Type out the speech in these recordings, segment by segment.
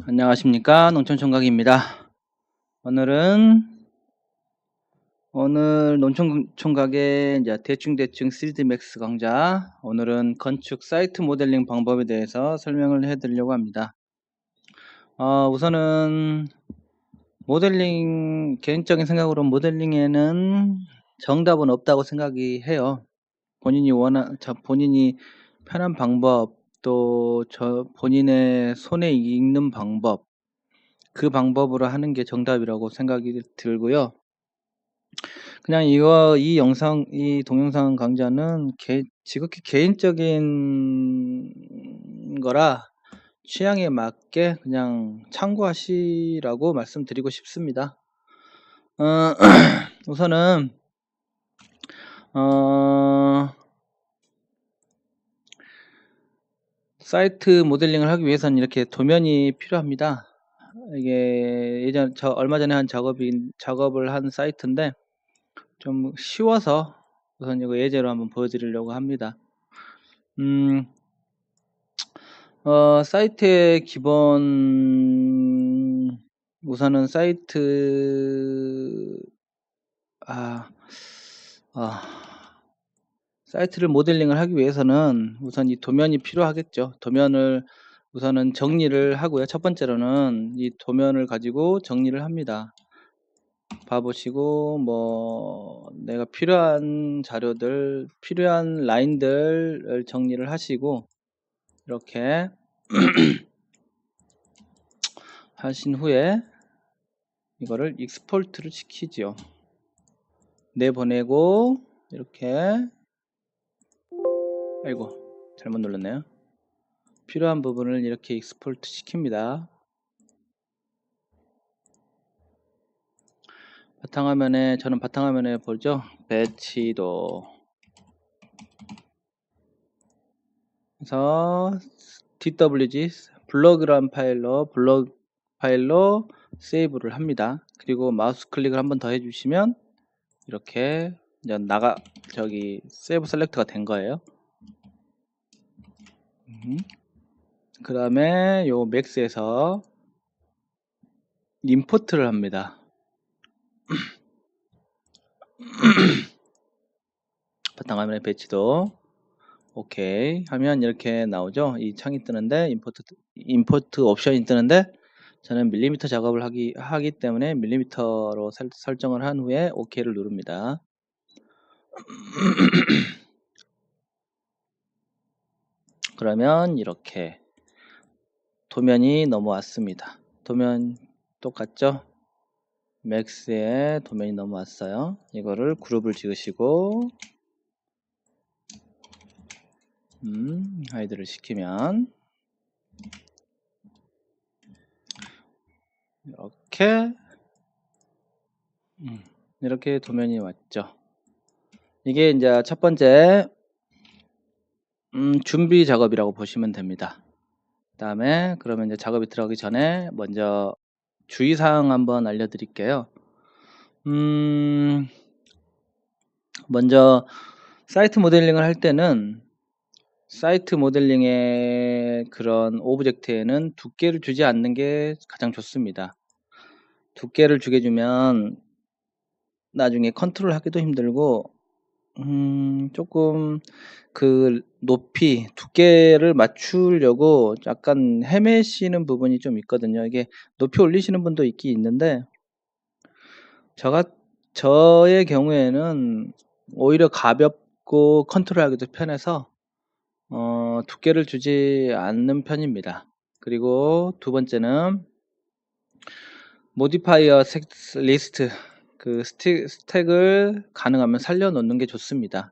안녕하십니까, 농촌총각입니다. 오늘 농촌총각의 이제 대충 시드맥스 강좌, 오늘은 건축 사이트 모델링 방법에 대해서 설명을 해드리려고 합니다. 우선은 개인적인 생각으로 모델링에는 정답은 없다고 생각이 해요. 본인이 편한 방법, 또 본인의 손에 익는 방법, 그 방법으로 하는 게 정답이라고 생각이 들고요. 그냥 이 동영상 강좌는 지극히 개인적인 거라 취향에 맞게 그냥 참고하시라고 말씀드리고 싶습니다. 우선은, 사이트 모델링을 하기 위해서는 이렇게 도면이 필요합니다. 이게 얼마 전에 한 작업을 한 사이트인데, 좀 쉬워서 우선 이거 예제로 한번 보여드리려고 합니다. 사이트의 기본, 우선은 사이트를 모델링을 하기 위해서는 우선 이 도면이 필요하겠죠. 도면을 우선은 정리를 하고요. 첫 번째로는 이 도면을 가지고 정리를 합니다. 봐보시고, 내가 필요한 자료들, 필요한 라인들을 정리를 하시고, 이렇게 하신 후에 이거를 익스포트를 시키지요. 내보내고, 이렇게, 아이고, 잘못 눌렀네요. 필요한 부분을 이렇게 익스포트 시킵니다. 저는 바탕화면에 보죠. 배치도. 그래서 DWG 블럭 파일로 세이브를 합니다. 그리고 마우스 클릭을 한번 더 해주시면 이렇게 이제 세이브 셀렉트가 된 거예요. 그 다음에 요 맥스에서 임포트를 합니다. 바탕화면에 배치도 오케이 하면 이렇게 나오죠. 이 창이 뜨는데 임포트 옵션이 뜨는데, 저는 밀리미터 작업을 하기 때문에 밀리미터로 설정을 한 후에 OK를 누릅니다. 그러면 이렇게 도면이 넘어왔습니다. 도면 똑같죠? 맥스에 도면이 넘어왔어요. 이거를 그룹을 지으시고 하이드를 시키면 이렇게 도면이 왔죠. 이게 이제 첫 번째 준비 작업이라고 보시면 됩니다. 그다음에 그러면 이제 작업이 들어가기 전에 먼저 주의사항 한번 알려드릴게요. 먼저 사이트 모델링을 할 때는 사이트 모델링의 그런 오브젝트에는 두께를 주지 않는 게 가장 좋습니다. 두께를 주게 주면 나중에 컨트롤 하기도 힘들고, 조금 그 두께를 맞추려고 약간 헤매시는 부분이 좀 있거든요. 이게 높이 올리시는 분도 있긴 있는데, 저의 경우에는 오히려 가볍고 컨트롤하기도 편해서 두께를 주지 않는 편입니다. 그리고 두 번째는 모디파이어 리스트, 그 스택을 가능하면 살려 놓는 게 좋습니다.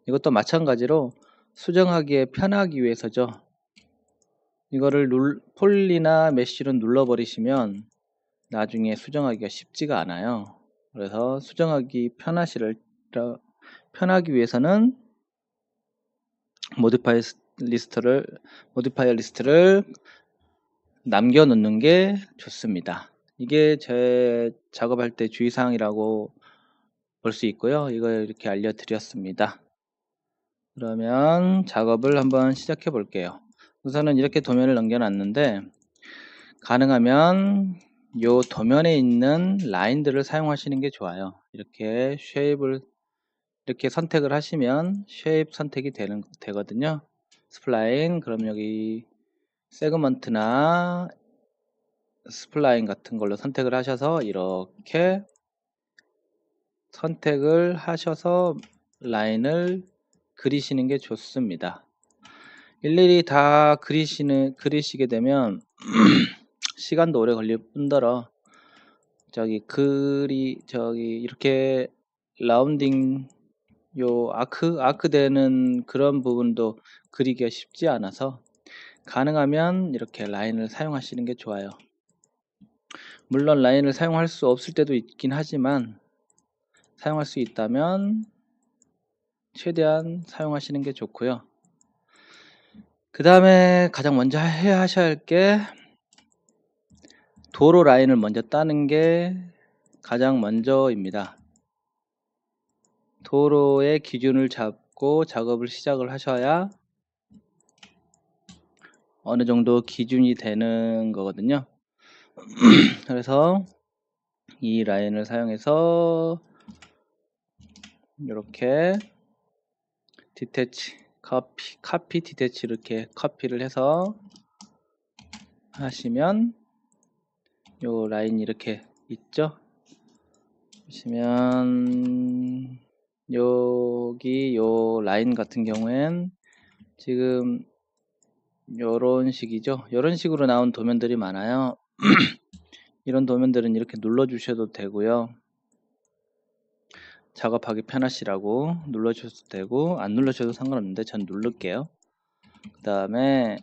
이것도 마찬가지로 수정하기에 편하기 위해서죠. 이거를 폴리나 메쉬로 눌러 버리시면 나중에 수정하기가 쉽지가 않아요. 그래서 수정하기 편하기 위해서는 모디파이어 리스트를 남겨 놓는 게 좋습니다. 이게 제 작업할 때 주의사항이라고 볼 수 있고요. 이걸 이렇게 알려드렸습니다. 그러면 작업을 한번 시작해 볼게요. 우선은 이렇게 도면을 넘겨 놨는데, 가능하면 요 도면에 있는 라인들을 사용하시는 게 좋아요. 이렇게 쉐입을 이렇게 선택을 하시면 쉐입 선택이 되거든요. 스플라인, 그럼 여기 세그먼트나 스플라인 같은 걸로 선택을 하셔서 이렇게 선택을 하셔서 라인을 그리시는 게 좋습니다. 일일이 다 그리시게 되면 시간도 오래 걸릴 뿐더러 이렇게 라운딩 요 아크 되는 그런 부분도 그리기가 쉽지 않아서 가능하면 이렇게 라인을 사용하시는 게 좋아요. 물론 라인을 사용할 수 없을 때도 있긴 하지만 사용할 수 있다면 최대한 사용하시는 게 좋고요. 그 다음에 가장 먼저 하셔야 할 게 도로 라인을 먼저 따는 게 가장 먼저입니다. 도로의 기준을 잡고 작업을 시작을 하셔야 어느 정도 기준이 되는 거거든요. 그래서 이 라인을 사용해서 이렇게 디태치, 카피 디태치 이렇게 커피를 해서 하시면 요 라인이 이렇게 있죠. 보시면 여기 요 라인 같은 경우엔 지금 요런 식이죠. 요런 식으로 나온 도면들이 많아요. 이런 도면들은 이렇게 눌러 주셔도 되고요. 작업하기 편하시라고 눌러 주셔도 되고 안 눌러 주셔도 상관없는데 전 누를게요. 그 다음에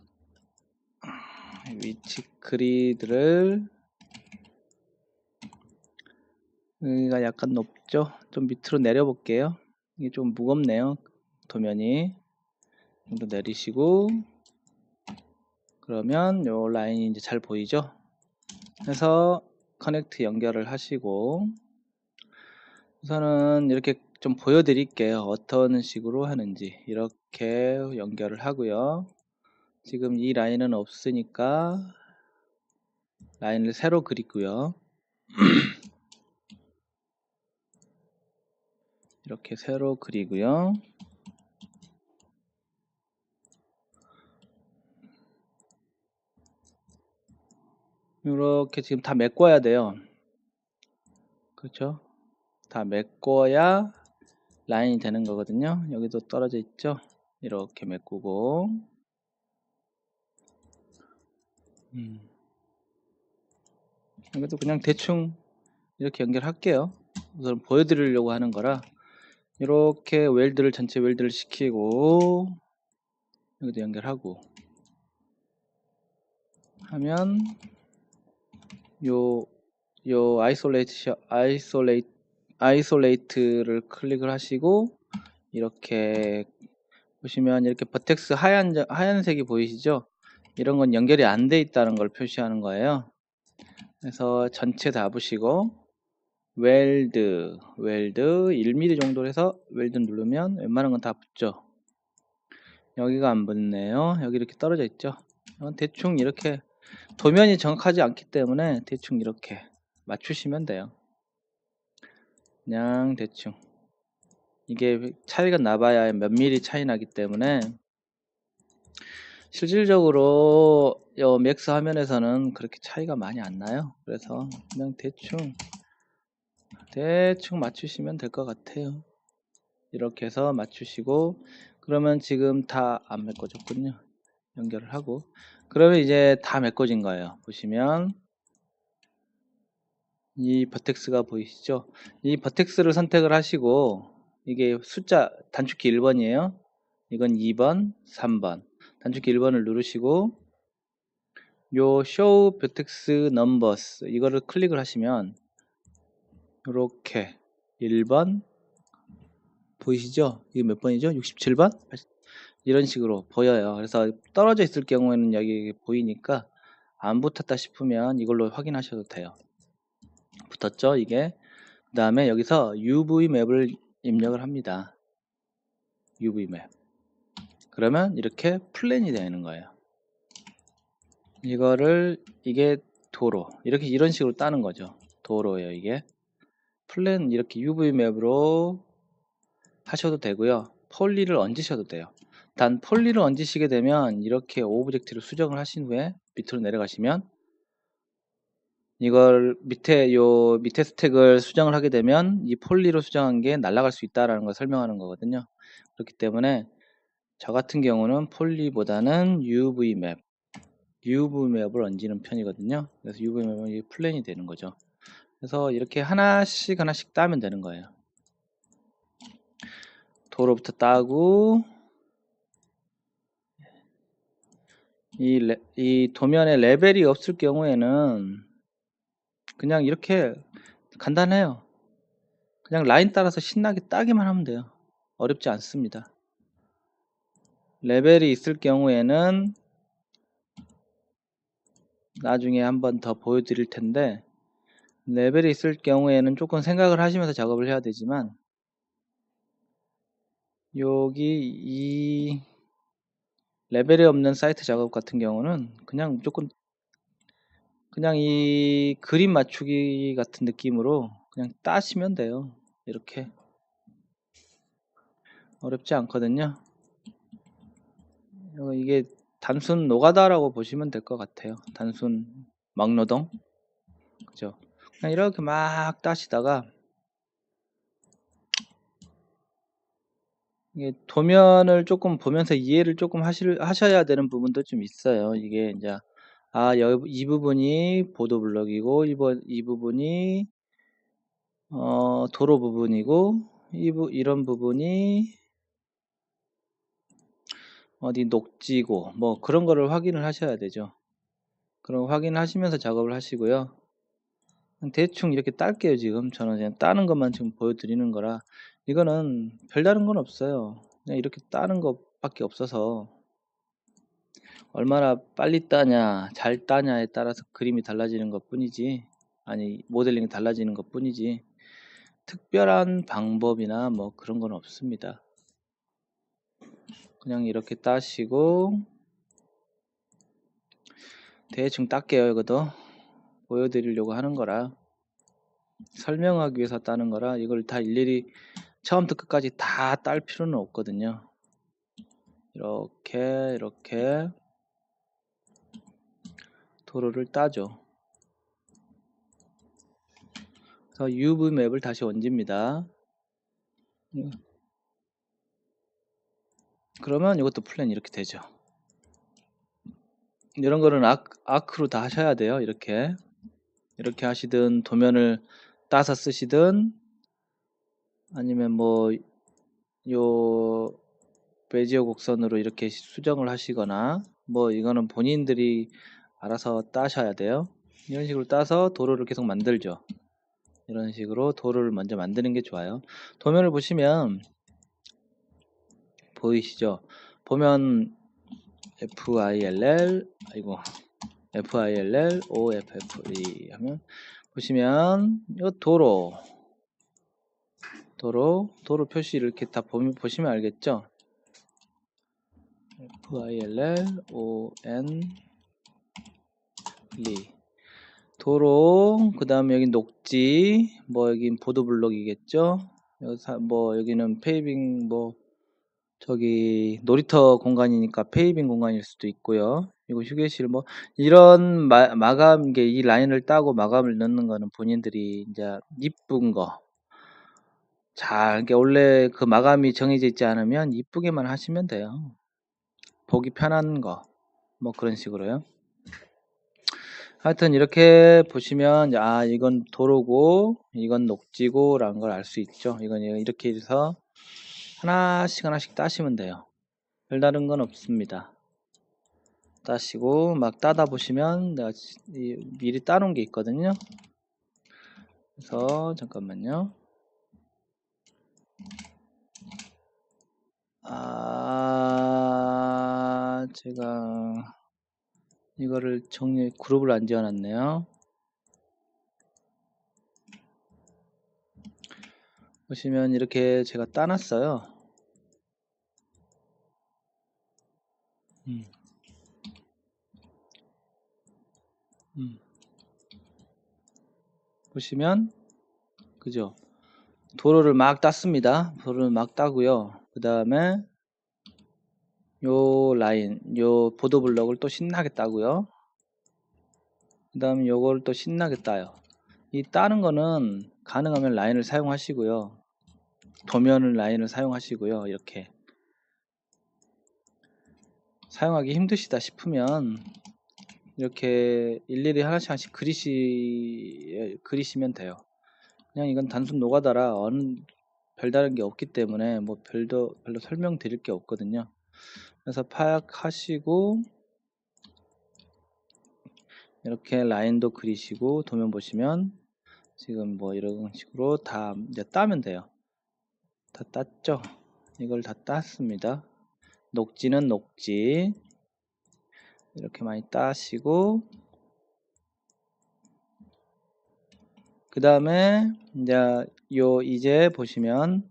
위치 그리드를 여기가 약간 높죠. 좀 밑으로 내려 볼게요. 이게 좀 무겁네요. 도면이 좀 더 내리시고, 그러면 요 라인이 이제 잘 보이죠. 해서 커넥트 연결을 하시고, 우선은 이렇게 좀 보여드릴게요. 어떤 식으로 하는지. 이렇게 연결을 하고요. 지금 이 라인은 없으니까 라인을 새로 그리고요. 이렇게 새로 그리고요. 이렇게 지금 다 메꿔야 돼요. 그렇죠? 다 메꿔야 라인이 되는 거거든요. 여기도 떨어져 있죠? 이렇게 메꾸고 여기도 그냥 대충 이렇게 연결할게요. 우선 보여드리려고 하는 거라 이렇게 전체 웰드를 시키고 여기도 연결하고 하면 요 아이솔레이트를 클릭을 하시고 이렇게 보시면 이렇게 버텍스 하얀색이 보이시죠? 이런 건 연결이 안 돼 있다는 걸 표시하는 거예요. 그래서 전체 다 보시고 웰드 1mm 정도로 해서 웰드 누르면 웬만한 건 다 붙죠. 여기가 안 붙네요. 여기 이렇게 떨어져 있죠. 대충 이렇게 도면이 정확하지 않기 때문에 대충 이렇게 맞추시면 돼요. 그냥 대충 이게 차이가 나봐야 몇 미리 차이 나기 때문에 실질적으로 맥스 화면에서는 그렇게 차이가 많이 안 나요. 그래서 그냥 대충 맞추시면 될 것 같아요. 이렇게 해서 맞추시고 그러면 지금 다 안 메꿔졌군요. 연결을 하고 그러면 이제 다 메꿔진 거예요. 보시면 이 버텍스가 보이시죠? 이 버텍스를 선택을 하시고 이게 숫자 단축키 1번이에요. 이건 2번, 3번. 단축키 1번을 누르시고 요 show vertex numbers 이거를 클릭을 하시면 이렇게 1번 보이시죠? 이게 몇 번이죠? 67번? 이런 식으로 보여요. 그래서 떨어져 있을 경우에는 여기 보이니까 안 붙었다 싶으면 이걸로 확인하셔도 돼요. 붙었죠? 이게. 그 다음에 여기서 UV 맵을 입력을 합니다. UV 맵. 그러면 이렇게 플랜이 되는 거예요. 이거를 이게 도로 이렇게 이런 식으로 따는 거죠. 도로예요. 이게 플랜 이렇게 UV 맵으로 하셔도 되고요. 폴리를 얹으셔도 돼요. 단 폴리를 얹으시게 되면 이렇게 오브젝트를 수정을 하신 후에 밑으로 내려가시면 이걸 밑에 스택을 수정을 하게 되면 이 폴리로 수정한 게 날아갈 수 있다라는 걸 설명하는 거거든요. 그렇기 때문에 저 같은 경우는 폴리보다는 UV 맵을 얹는 편이거든요. 그래서 UV 맵은 이 플랜이 되는 거죠. 그래서 이렇게 하나씩 따면 되는 거예요. 도로부터 따고 이 도면에 레벨이 없을 경우에는 그냥 이렇게 간단해요. 그냥 라인 따라서 신나게 따기만 하면 돼요. 어렵지 않습니다. 레벨이 있을 경우에는 나중에 한번 더 보여드릴 텐데 레벨이 있을 경우에는 조금 생각을 하시면서 작업을 해야 되지만 여기 이 레벨이 없는 사이트 작업 같은 경우는 그냥 무조건 그냥 이 그림 맞추기 같은 느낌으로 그냥 따시면 돼요. 이렇게 어렵지 않거든요. 이게 단순 노가다라고 보시면 될 것 같아요. 단순 막노동. 그죠? 그냥 이렇게 막 따시다가 이게 도면을 조금 보면서 이해를 조금 하셔야 되는 부분도 좀 있어요. 이게 이제 이 부분이 보도 블럭이고 이 부분이 도로 부분이고 이런 부분이 어디 녹지고 뭐 그런 거를 확인을 하셔야 되죠. 그럼 확인하시면서 작업을 하시고요. 대충 이렇게 딸게요. 지금 저는 그냥 따는 것만 지금 보여드리는 거라 이거는 별다른 건 없어요. 그냥 이렇게 따는 것밖에 없어서 얼마나 빨리 따냐 잘 따냐에 따라서 그림이 달라지는 것 뿐이지 아니 모델링이 달라지는 것 뿐이지 특별한 방법이나 뭐 그런 건 없습니다. 그냥 이렇게 따시고 대충 딸게요. 이것도 보여드리려고 하는 거라 설명하기 위해서 따는 거라 이걸 다 일일이 처음부터 끝까지 다 딸 필요는 없거든요. 이렇게 도로를 따죠. 그래서 UV 맵을 다시 얹습니다. 그러면 이것도 플랜 이렇게 되죠. 이런 거는 아크로 다 하셔야 돼요. 이렇게 하시든 도면을 따서 쓰시든 아니면 뭐 요 베지어 곡선으로 이렇게 수정을 하시거나 뭐 이거는 본인들이 알아서 따셔야 돼요. 이런 식으로 따서 도로를 계속 만들죠. 이런 식으로 도로를 먼저 만드는 게 좋아요. 도면을 보시면 보이시죠? 보면 FILL OFF 하면 보시면 이 도로 표시 이렇게 다 보시면 알겠죠? FILL 도로 그 다음에 여기 녹지 뭐 여긴 보도블록이겠죠? 여기는 페이빙 뭐 저기 놀이터 공간이니까 페이빙 공간일 수도 있고요. 이거 휴게실 뭐 이런 마감 이 라인을 따고 마감을 넣는 거는 본인들이 이제 이쁜 거 이게 원래 그 마감이 정해져 있지 않으면 이쁘게만 하시면 돼요. 보기 편한 거 뭐 그런 식으로요. 하여튼 이렇게 보시면 이건 도로고 이건 녹지고 라는 걸 알 수 있죠. 이건 이렇게 해서 하나씩 따시면 돼요. 별다른 건 없습니다. 따시고 막 따다 보시면 내가 미리 따놓은 게 있거든요. 그래서 잠깐만요. 제가 이거를 그룹을 안 지어놨네요. 보시면 이렇게 제가 따놨어요. 보시면 그죠? 도로를 막 땄습니다. 도로를 막 따고요. 그 다음에 요 라인, 요 보도블럭을 또 신나게 따고요. 그 다음에 요걸 또 신나게 따요. 이 따는 거는 가능하면 라인을 사용하시고요. 도면을 라인을 사용하시고요. 이렇게 사용하기 힘드시다 싶으면 이렇게 일일이 하나씩 그리시면 돼요. 그냥 이건 단순 노가다라 별다른 게 없기 때문에 뭐 별로 설명드릴 게 없거든요. 그래서 파악하시고 이렇게 라인도 그리시고 도면 보시면 지금 뭐 이런 식으로 다 이제 따면 돼요. 다 땄죠? 이걸 다 땄습니다. 녹지는 녹지 이렇게 많이 따시고 그 다음에 이제 보시면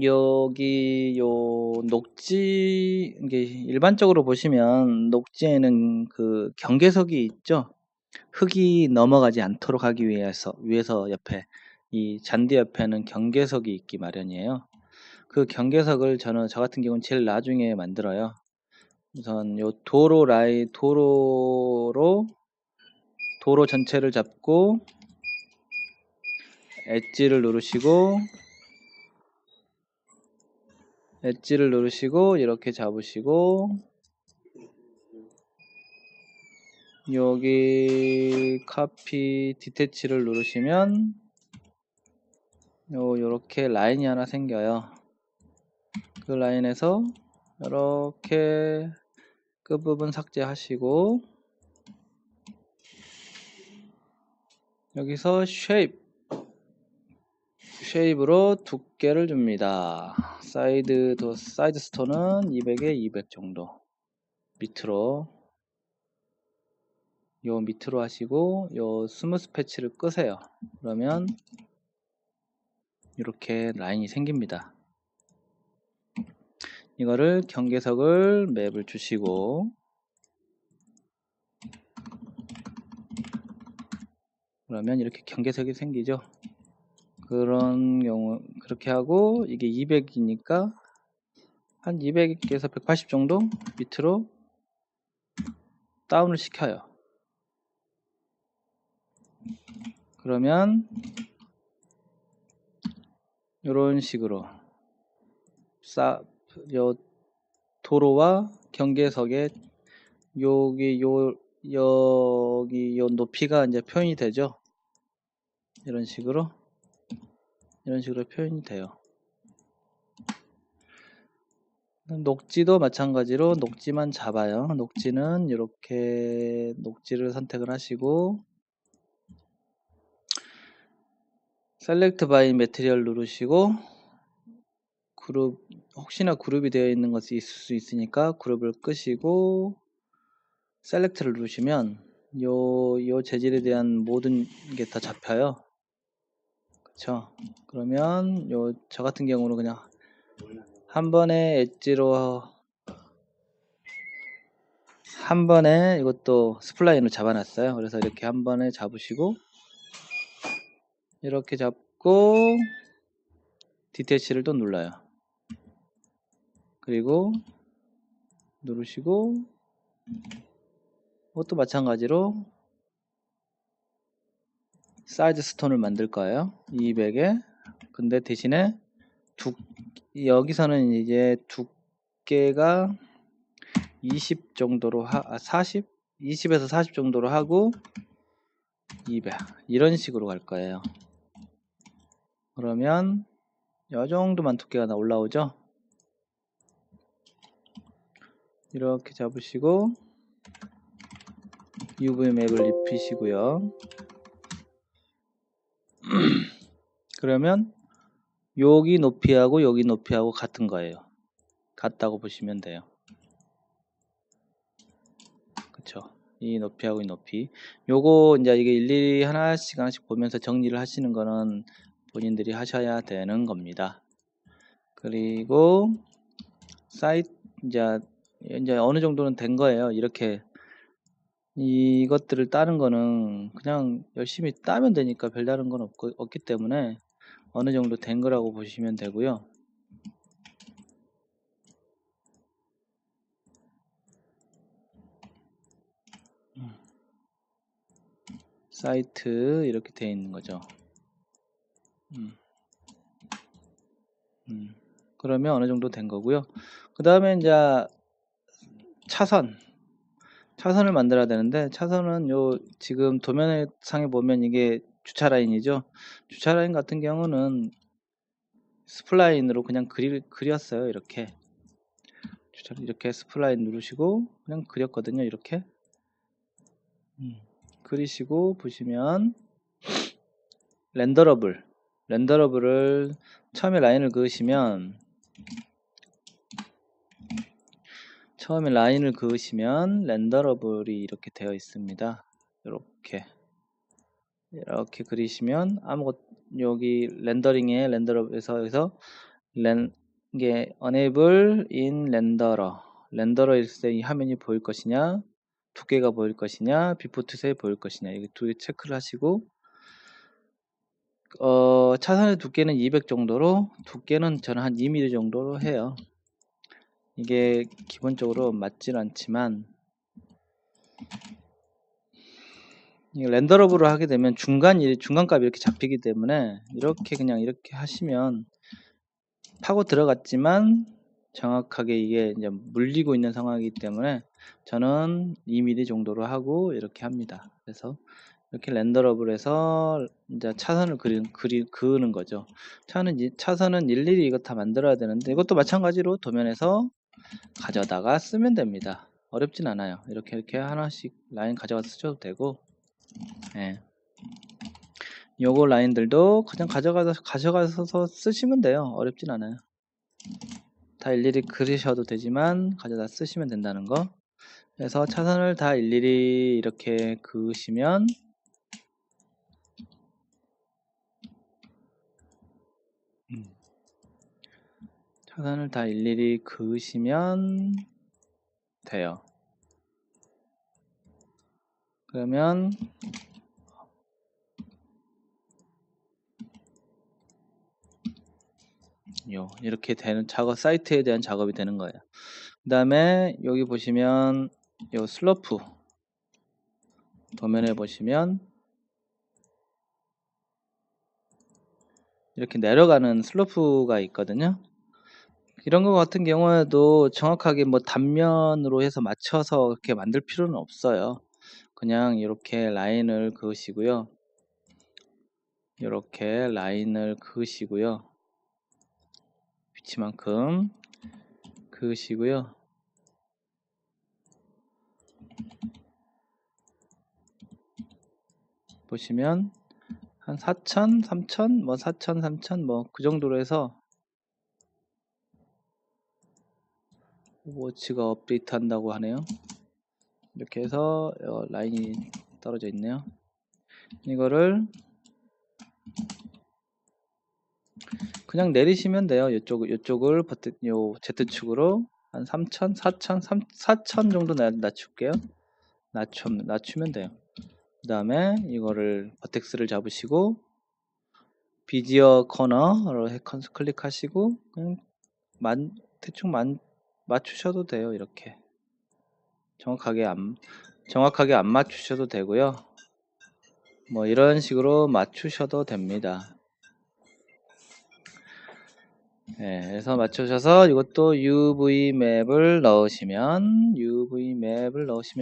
여기 요 녹지 이게 일반적으로 보시면 녹지에는 그 경계석이 있죠. 흙이 넘어가지 않도록 하기 위해서 옆에 이 잔디 옆에는 경계석이 있기 마련이에요. 그 경계석을 저 같은 경우는 제일 나중에 만들어요. 우선 요 도로 전체를 잡고 엣지를 누르시고 이렇게 잡으시고 여기 카피 디태치를 누르시면 요렇게 라인이 하나 생겨요. 그 라인에서 이렇게 끝부분 삭제하시고 여기서 쉐입으로 두께를 줍니다. 사이드 스톤은 200에 200 정도 밑으로 하시고 요 스무스 패치를 끄세요. 그러면 이렇게 라인이 생깁니다. 이거를 경계석을 맵을 주시고 그러면 이렇게 경계석이 생기죠. 그런 경우 그렇게 하고 이게 200이니까 한 200에서 180 정도 밑으로 다운을 시켜요. 그러면 이런 식으로 요 도로와 경계석에 여기 요 높이가 이제 표현이 되죠. 이런 식으로 표현이 돼요. 녹지도 마찬가지로 녹지만 잡아요. 녹지는 이렇게 녹지를 선택을 하시고 셀렉트 바이 매트리얼 누르시고 혹시나 그룹이 되어 있는 것이 있을 수 있으니까 그룹을 끄시고 셀렉트를 누르시면 요 재질에 대한 모든 게 다 잡혀요. 그쵸? 그러면 저 같은 경우는 그냥 한 번에 이것도 스플라인으로 잡아놨어요. 그래서 이렇게 한 번에 잡으시고 이렇게 잡고 디테치를 또 눌러요. 그리고 누르시고 이것도 마찬가지로 사이드 스톤을 만들 거예요. 200에 근데 대신에 여기서는 이제 두께가 20 정도로 20에서 40 정도로 하고 200 이런 식으로 갈 거예요. 그러면 이 정도만 두께가 올라오죠. 이렇게 잡으시고 UV 맵을 입히시고요. 그러면 여기 높이하고 여기 높이하고 같은 거예요. 같다고 보시면 돼요. 그쵸? 이 높이하고 이 높이. 요거 이제 이게 일일이 하나씩 보면서 정리를 하시는 거는 본인들이 하셔야 되는 겁니다. 그리고 이제 어느 정도는 된 거예요. 이렇게 이것들을 따는 거는 그냥 열심히 따면 되니까 별다른 건 없기 때문에 어느 정도 된 거라고 보시면 되고요. 사이트 이렇게 되어 있는 거죠. 그러면 어느 정도 된 거고요. 그 다음에 이제 차선을 만들어야 되는데, 차선은 요 지금 도면상에 보면 이게 주차 라인이죠. 주차 라인 같은 경우는 스플라인으로 그냥 그렸어요. 이렇게 이렇게 스플라인 누르시고 그냥 그렸거든요. 이렇게 그리시고 보시면 렌더러블을 처음에 라인을 그으시면 렌더러블이 이렇게 되어 있습니다. 이렇게 그리시면 여기 렌더러블에서 이게 enable in 렌더러일 때 이 화면이 보일 것이냐, 두께가 보일 것이냐, 비포 투세 보일 것이냐, 이게 두 개 체크를 하시고, 차선의 두께는 200 정도로, 두께는 저는 한 2mm 정도로 해요. 이게 기본적으로 맞진 않지만, 렌더러블을 하게 되면 중간값이 이렇게 잡히기 때문에 이렇게 하시면 파고 들어갔지만 정확하게 이게 이제 물리고 있는 상황이기 때문에 저는 2mm 정도로 하고 이렇게 합니다. 그래서 이렇게 렌더러블해서 이제 차선을 그으는 거죠. 차선은 일일이 이거 다 만들어야 되는데, 이것도 마찬가지로 도면에서 가져다가 쓰면 됩니다. 어렵진 않아요. 이렇게 하나씩 라인 가져가서 쓰셔도 되고, 예. 요거 라인들도 그냥 가져가서 쓰시면 돼요. 어렵진 않아요. 다 일일이 그리셔도 되지만 가져다 쓰시면 된다는 거. 그래서 차선을 다 일일이 이렇게 그으시면 돼요. 그러면 이렇게 되는 사이트에 대한 작업이 되는 거예요. 그 다음에 여기 보시면 요 슬로프 도면에 보시면 이렇게 내려가는 슬로프가 있거든요. 이런 것 같은 경우에도 정확하게 뭐 단면으로 해서 맞춰서 이렇게 만들 필요는 없어요. 그냥 이렇게 라인을 그으시고요. 위치만큼 그으시고요. 보시면 한 4,000, 3,000, 4,000, 3,000 그 정도로 해서, 오버워치가 업데이트 한다고 하네요. 이렇게 해서 라인이 떨어져 있네요. 이거를 그냥 내리시면 돼요. 요쪽을 요 Z축으로 한 3,000, 4,000, 4,000 정도 낮출게요. 낮추면 돼요. 그 다음에 이거를 버텍스를 잡으시고 비지어 커너로 클릭하시고 그냥 대충 맞추셔도 돼요. 이렇게 정확하게 안 맞추셔도 되고요. 뭐 이런 식으로 맞추셔도 됩니다. 네, 그래서 맞추셔서 이것도 UV 맵을 넣으시면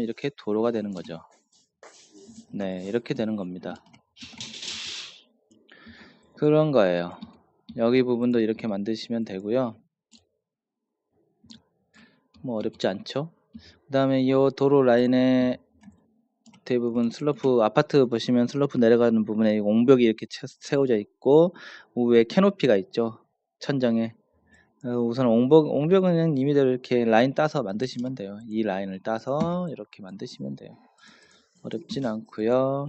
이렇게 도로가 되는 거죠. 네, 이렇게 되는 겁니다. 그런 거예요. 여기 부분도 이렇게 만드시면 되고요. 뭐 어렵지 않죠. 그 다음에 이 도로 라인에 대부분 아파트 보시면 슬로프 내려가는 부분에 옹벽이 이렇게 세워져 있고 위에 캐노피가 있죠. 천정에. 우선 옹벽은 그냥 임의대로 이렇게 라인 따서 만드시면 돼요. 이 라인을 따서 이렇게 만드시면 돼요. 어렵진 않고요.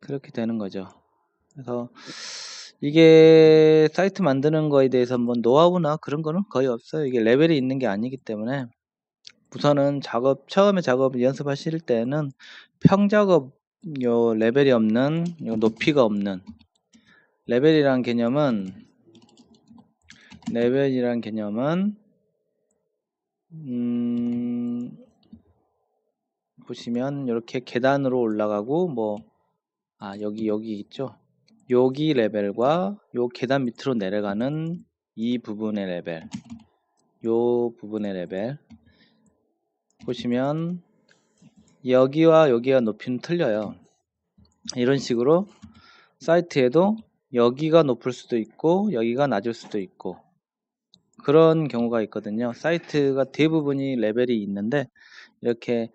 그렇게 되는 거죠. 그래서 이게 사이트 만드는 거에 대해서 뭐 노하우나 그런 거는 거의 없어요. 이게 레벨이 있는 게 아니기 때문에 우선은 처음에 작업 연습하실 때는 평작업 요 레벨이 없는, 요 높이가 없는, 레벨이란 개념은 보시면 이렇게 계단으로 올라가고 여기 있죠. 여기 레벨과 요 계단 밑으로 내려가는 이 부분의 레벨, 요 부분의 레벨 보시면 여기와 여기가 높이는 틀려요. 이런 식으로 사이트에도 여기가 높을 수도 있고 여기가 낮을 수도 있고 그런 경우가 있거든요. 사이트가 대부분이 레벨이 있는데 이렇게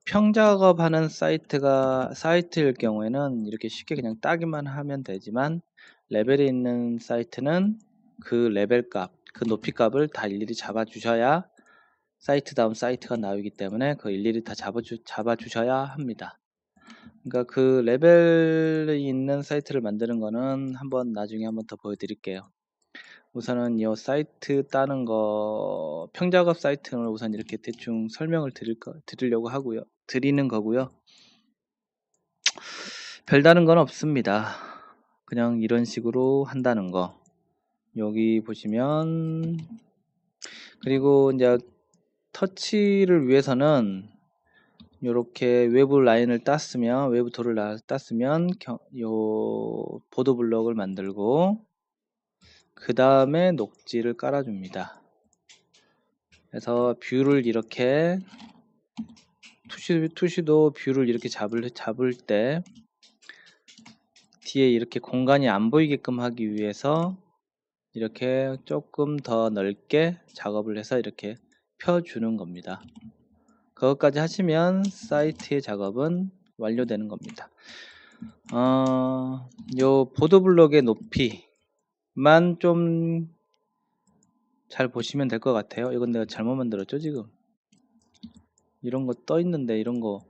평작업하는 사이트일 경우에는 이렇게 쉽게 그냥 따기만 하면 되지만, 레벨이 있는 사이트는 그 레벨 값, 그 높이 값을 다 일일이 잡아 주셔야 사이트다운 사이트가 나오기 때문에 그 일일이 다 잡아 주셔야 합니다. 그러니까 그 레벨이 있는 사이트를 만드는 거는 나중에 한번 더 보여드릴게요. 우선은 이 사이트 따는 거, 평작업 사이트는 우선 이렇게 대충 설명을 드리는 거고요. 별다른 건 없습니다. 그냥 이런 식으로 한다는 거. 여기 보시면, 그리고 이제 터치를 위해서는 이렇게 외부 라인을 땄으면, 외부 도를 땄으면 요 보드 블럭을 만들고 그 다음에 녹지를 깔아줍니다. 그래서 뷰를 이렇게 투시도 뷰를 이렇게 잡을 때 뒤에 이렇게 공간이 안 보이게끔 하기 위해서 이렇게 조금 더 넓게 작업을 해서 이렇게 펴주는 겁니다. 그것까지 하시면 사이트의 작업은 완료되는 겁니다. 요 보드블록의 높이만 좀 잘 보시면 될 것 같아요. 이건 내가 잘못 만들었죠 지금. 이런 거 떠 있는데 이런 거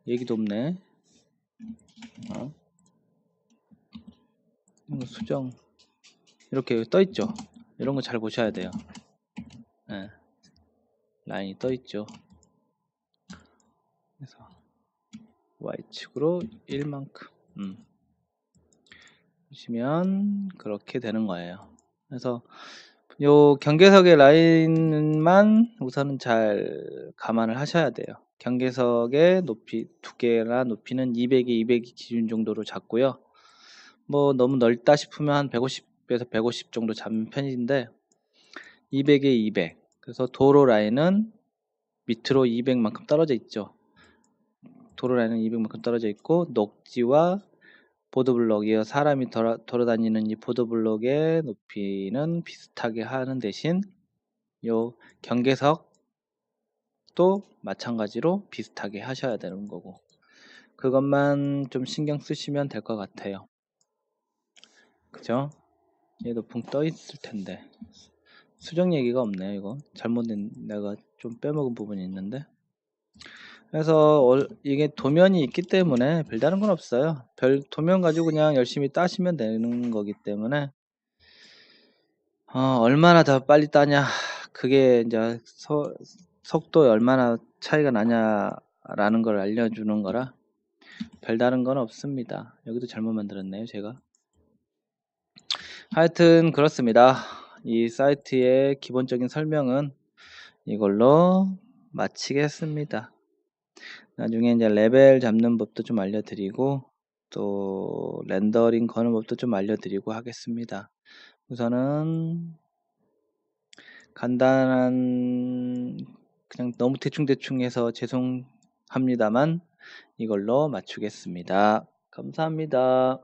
얘기도 없네. 수정 이렇게 떠 있죠. 이런 거 잘 보셔야 돼요. 네. 라인이 떠 있죠. 그래서 Y축으로 1만큼 보시면 그렇게 되는 거예요. 그래서 요 경계석의 라인만 우선은 잘 감안을 하셔야 돼요. 경계석의 두께나 높이는 200에 200 기준 정도로 잡고요. 뭐 너무 넓다 싶으면 한 150에서 150 정도 잡는 편인데 200에 200. 그래서 도로 라인은 밑으로 200만큼 떨어져 있죠. 도로 라인은 200만큼 떨어져 있고 녹지와 보드블록이요. 사람이 돌아다니는 이 보드블록의 높이는 비슷하게 하는 대신 요 경계석도 마찬가지로 비슷하게 하셔야 되는 거고, 그것만 좀 신경 쓰시면 될 것 같아요. 그죠? 얘도 붕 떠 있을 텐데 수정 얘기가 없네요. 이거 내가 좀 빼먹은 부분이 있는데, 그래서 이게 도면이 있기 때문에 별다른 건 없어요. 도면 가지고 그냥 열심히 따시면 되는 거기 때문에 얼마나 더 빨리 따냐, 그게 이제 속도에 얼마나 차이가 나냐라는 걸 알려주는 거라 별다른 건 없습니다. 여기도 잘못 만들었네요 제가. 하여튼 그렇습니다. 이 사이트의 기본적인 설명은 이걸로 마치겠습니다. 나중에 이제 레벨 잡는 법도 좀 알려드리고 또 렌더링 거는 법도 좀 알려드리고 하겠습니다. 우선은 간단한, 그냥 너무 대충 해서 죄송합니다만 이걸로 마치겠습니다. 감사합니다.